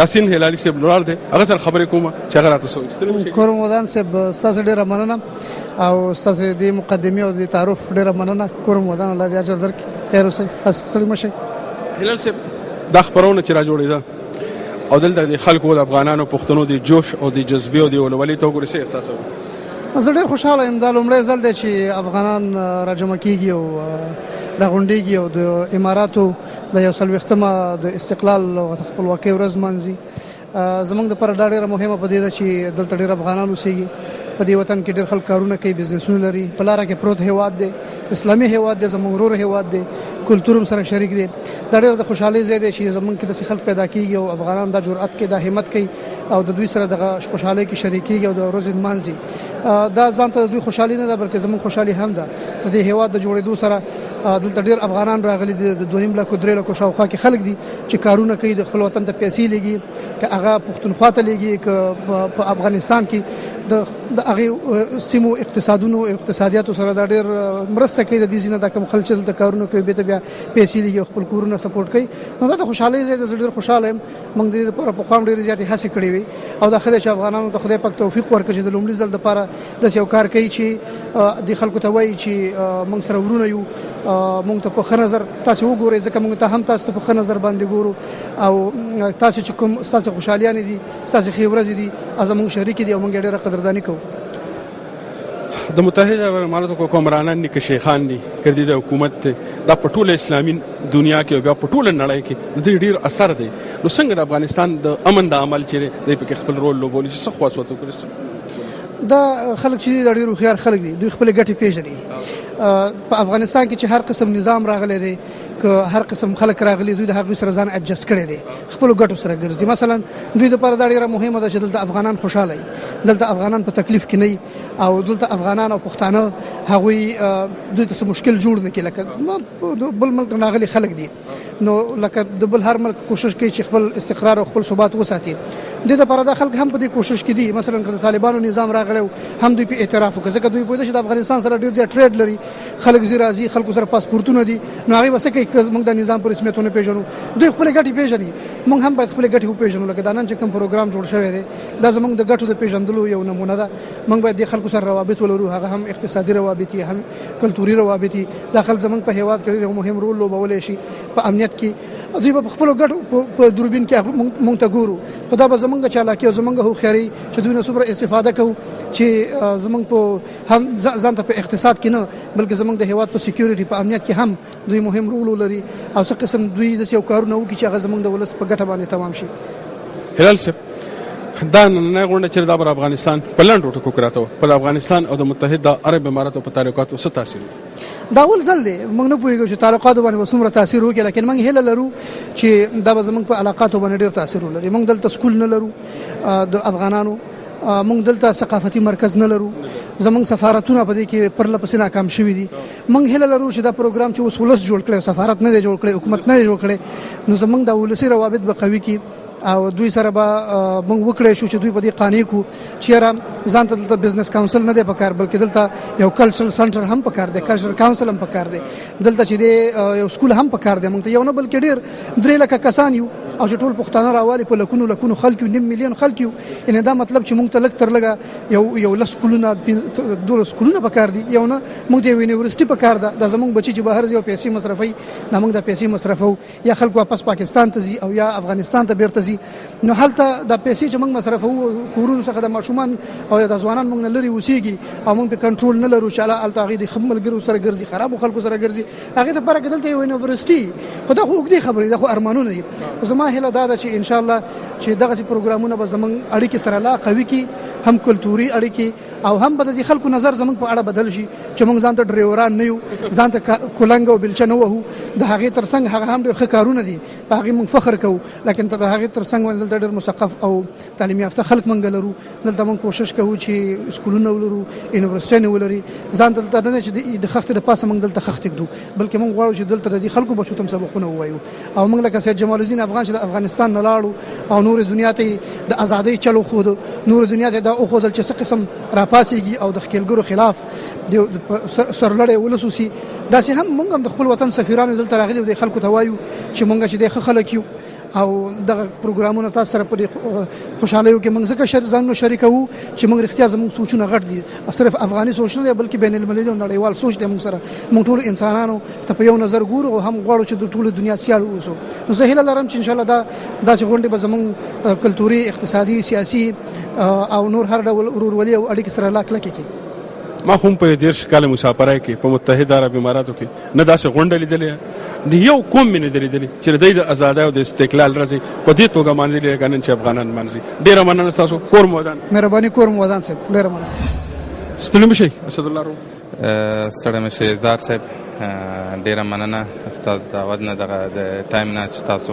یاسین هلالي صاحب لوړ دی هغه سره خبرې کوم چې هغه راته سوچ کورم ودان صاحب ستاسو ډیره مننه او ستاسو د مقدمه او د تعارف ډیره مننه کورم ودان الله دې اجر درکړي خیر اوسه سلام مشه هلال صاحب دا خبرونه چې را جوړېده او دلته د خلکو د افغانانو پښتنو د جوش او د جذبې او د ولولۍ ته وګورئ څه احساس زه ډېر خوشحاله یم دا لومړی ځل دی چې افغانان راجمع کېږي او راغونډېږي او د اماراتو د 140مه د استقلال او خپلواکۍ ورځ لمانځي. زموږ دپاره دا ډېره مهمه په دې ده چې دلته ډېر افغانان اوسېږي. په دې وطن کې ډېر خلک کارونه کوي، بزنسونه لري، په لاره کې پروت هېواد دی، اسلامي هېواد دی، زموږ ورور هېواد دی، کلتور هم سره شریک دی. دا ډېر د خوشحالۍ ځای دی چې زموږ کې داسې خلک پیدا کېږي او افغانان دا جرأت کوي، دا همت کوي او د دوی سره دغه خوشحالۍ کې شریکېږي او د ورځې لمانځي. دا ځان ته د دوی خوشحالي نه ده بلکې زموږ خوشحالي هم ده. د دې هېواد د جوړېدو سره دلته ډېر افغانان راغلي دي، د 2.5 لکو 3 لکو شاوخوا کې خلک دي چې کارونه کوي، د خپل وطن ته پیسې لګي، که هغه پښتونخوا ته لګي، که په افغانستان کې د هغې سیمو اقتصادونو اقتصادیاتو سره دا ډېر مرسته کوي. د دې ځینې دا کوم خلک چې دلته کارونه کوي بېرته بیا پیسې لګي او خپل کورونه سپورټ کوي. نو دا د خوشحالۍ ځای دی. زه ډېر خوشحاله یم. موږ د دې لپاره پخوا هم ډېرې زیاتې هڅې کړې وې او دا ښه دی چې افغانانو ته خدای پاک توفیق ورکړي چې د لومړي ځل دپاره داسې یو کار کوي چې دې خلکو ته وایي چې موږ سره ورونه یو، موږ ته په ښه نظر تاسې وګورئ، ځکه موږ ته هم تاسو ته په ښه نظر باندې ګورو او تاسې چې کوم ستاسو خوشحالیانې دي، ستاسو ښې ورځې دي، زموږ شریکې دي او موږ یې ډېره قدرداني کوو. د متحده ایالاتو حکمرانان دي که شیخان دي که د حکومت دی، دا په ټوله اسلامي دنیا کې او بیا په ټوله نړۍ کې د دې ډېر اثر دی. نو څنګه د افغانستان د امن د عمل چې دی پکې خپل رول لوبولی چې څه خواص وکړي؟ دا خلک چې دي دا ډېر هوښیار خلک دي، دوی خپلې ګټې پېژني. په افغانستان کې چې هر قسم نظام راغلی دی، که هر قسم خلک راغلي، دوی د هغوی سره ځان اډجسټ کړی دی، خپلو ګټو سره ګرځي. مثلا دوی دپاره دا ډېره مهمه ده چې دلته افغانان خوشحاله وي، دلته افغانان په تکلیف کې نه وي او دلته افغانان او پښتانه هغوی دوی ته څه مشکل جوړ نه کړي. لکه بل ملک راغلي خلک دي، نو لکه د بل هر ملک کوشش کوي چې خپل استقرار او خپل ثبات وساتي. دې دپاره دا خلک هم په دې کوشش کې دي. مثلا که د طالبانو نظام راغلی هم دوی په اعتراف وکړي، ځکه دوی پوهېده چې د افغانستان سره ډېر زیات ټریډ لري، خلک ځي راځي، خلکو سره پاسپورټونه دي، نو هغوی به څه کوي که موږ د نظام په رسمیت ونه پېژنو؟ دوی خپلې ګټې پېژني، موږ هم باید خپلې ګټې وپېژنو. لکه دا نن چې کوم پروګرام جوړ شوی دی دا زموږ د ګټو د پېژندلو یو نمونه ده. موږ باید د خلکو سره روابط ولرو، هغه هم اقتصادي روابط هم کلتوري روابط. دا خلک زموږ په هېواد کې ډېر مهم رول لوبولی شي په امنیت کې. دوی به په خپلو ګټو په دوربین کې موږ ته ګورو، خو دا به زموږ د چالاکي او زموږ هوښیارۍ چې دوی نه څومره استفاده کوو چې زموږ په هم ځان ته په اقتصاد کې نه بلکې زموږ د هېواد په سکیورټي په امنیت کې هم دوی مهم رول ولري او څه قسم دوی داسې یو کارونه وکړي چې هغه زموږ د ولس په ګټه باندې تمام شي. هلال صاحب دا نننۍ غونډه چې دا پر افغانستان په لنډو ټکو کې راته په افغانستان او د متحده عرب اماراتو په تعلقاتو څه تاثیر دا اول ځل دی. موږ نه پوهېږو چې تعلقاتو باندې به څومره تاثیر وکړي، لیکن موږ هیله لرو چې دا به زموږ په علاقاتو باندې ډېر تاثیر ولري. موږ دلته سکول نه لرو د افغانانو، موږ دلته ثقافتي مرکز نه لرو، زموږ سفارتونه په دې کې پرله پسې ناکام شوي دي. موږ هیله لرو چې دا پروګرام چې اوس ولس جوړ کړی، سفارت نه دی جوړ کړی، حکومت نه دی جوړ کړی، نو زموږ د ولسي روابط به قوي کړي او دوی سره به موږ وکړی شو چې دوی په دې قانع کو چې یاره ځان ته دلته بزنس کاونسل نه دی پکار بلکې دلته یو کلچرل سنټر هم پکار دی، کلچرل کاونسل هم پکار دی، دلته چې دی یو سکول هم پکار دی. موږ ته یو نه بلکې ډېر 3 لکه کسان یو او چې ټول پښتانه راوالي په لکونو لکونو خلک یو، 1 ملیون خلک یو. یعنې دا مطلب چې موږ ته لږ تر لږه یو 10 سکولونه 12 سکولونه پکار دي، یو نه موږ د یونیورسيټي پکار ده. دا زموږ بچي چې بهر ځي او پیسې مصرفوي، دا موږ د پیسې مصرفو یا خلک واپس پاکستان ته ځي او یا افغانستان ته بیرته ځي. نو هلته د پیسې چې موږ مصرفو کورونو څخه د ماشومان او د ځوانان موږ نه لري اوسېږي او موږ په کنټرول نه لرو چې هلته هغې د ښه ملګرو سره ګرځي، خرابو خلکو سره ګرځي. هغې دپاره که دلته یو یونیورسټي، خو دا خو اوږدې خبرې، دا خو ارمانونه دي. زما هیله دا ده چې انشاءالله چې دغسې پروګرامونه به زموږ اړیکې سره لا قوي کړي، هم کلتوري اړیکې او هم به د خلکو نظر زموږ په اړه بدل شي چې موږ ځان ته ډریوران نه یو، ځان ته کولنګ او بلچه نه وهو. د هغې تر څنګ هغه هم ډېر ښه کارونه دي، په هغې موږ فخر کوو، لیکن د هغې تر څنګ باندې دلته ډېر مثقف او تعلیم یافته خلک موږ لرو. دلته موږ کوشش کوو چې سکولونه ولرو، یونیورسټیانې ولري. ځان دلته نه چې د خښتې د پاسه موږ دلته خښتې ږدو، بلکې موږ غواړو چې دلته د دې خلکو بچو ته هم سبقونه ووایو. او موږ لکه سید جمال الدین افغان چې د افغانستان نه لاړو او نور دنیا ته د ازادۍ چل وښودو، نور دنیا ته دا وښودل چې څه قسم راپاڅېږي او د ښکېلګرو خلاف سرلړی ولس اوسي. داسې هم موږ هم د خپل وطن سفیرانو دلته راغلي او د خلکو ته وایو چې موږ چې د ښه خلک یو او دغه پروګرامونه تاسو سره په خوشاله یو کې موږ ځکه ځانو شریکو چې موږ رښتیا زموږ سوچونه غټ دي صرف افغاني سوچ نه دی بلکې بین المللي او نړیوال سوچ دی موږ سره موږ ټول انسانانو ته په یو نظر ګورو او هم غواړو چې د ټول دنیا سیال اوسو نو زه هیله لرم چې ان شاء الله دا چې غونډه به زموږ کلتوري اقتصادي سیاسي او نور هر ډول ورورولي او اړیکې سره لا کلکې کړي ما هم په 10 کال مسافرای کې په متحده عرب اماراتو کې نه داسې غونډه لیدلې نه یو کوم مې نه لیدلې چې د آزادۍ او د استقلال راځي په دې توګه باندې لري چې افغانان باندې ډېر مننه تاسو کور مودان مهرباني کور مودان صاحب ډېر مننه ستړي مشي اسد الله رو ستړي مشي زار صاحب ډېر مننه استاد داود نه د ټایم نه چې تاسو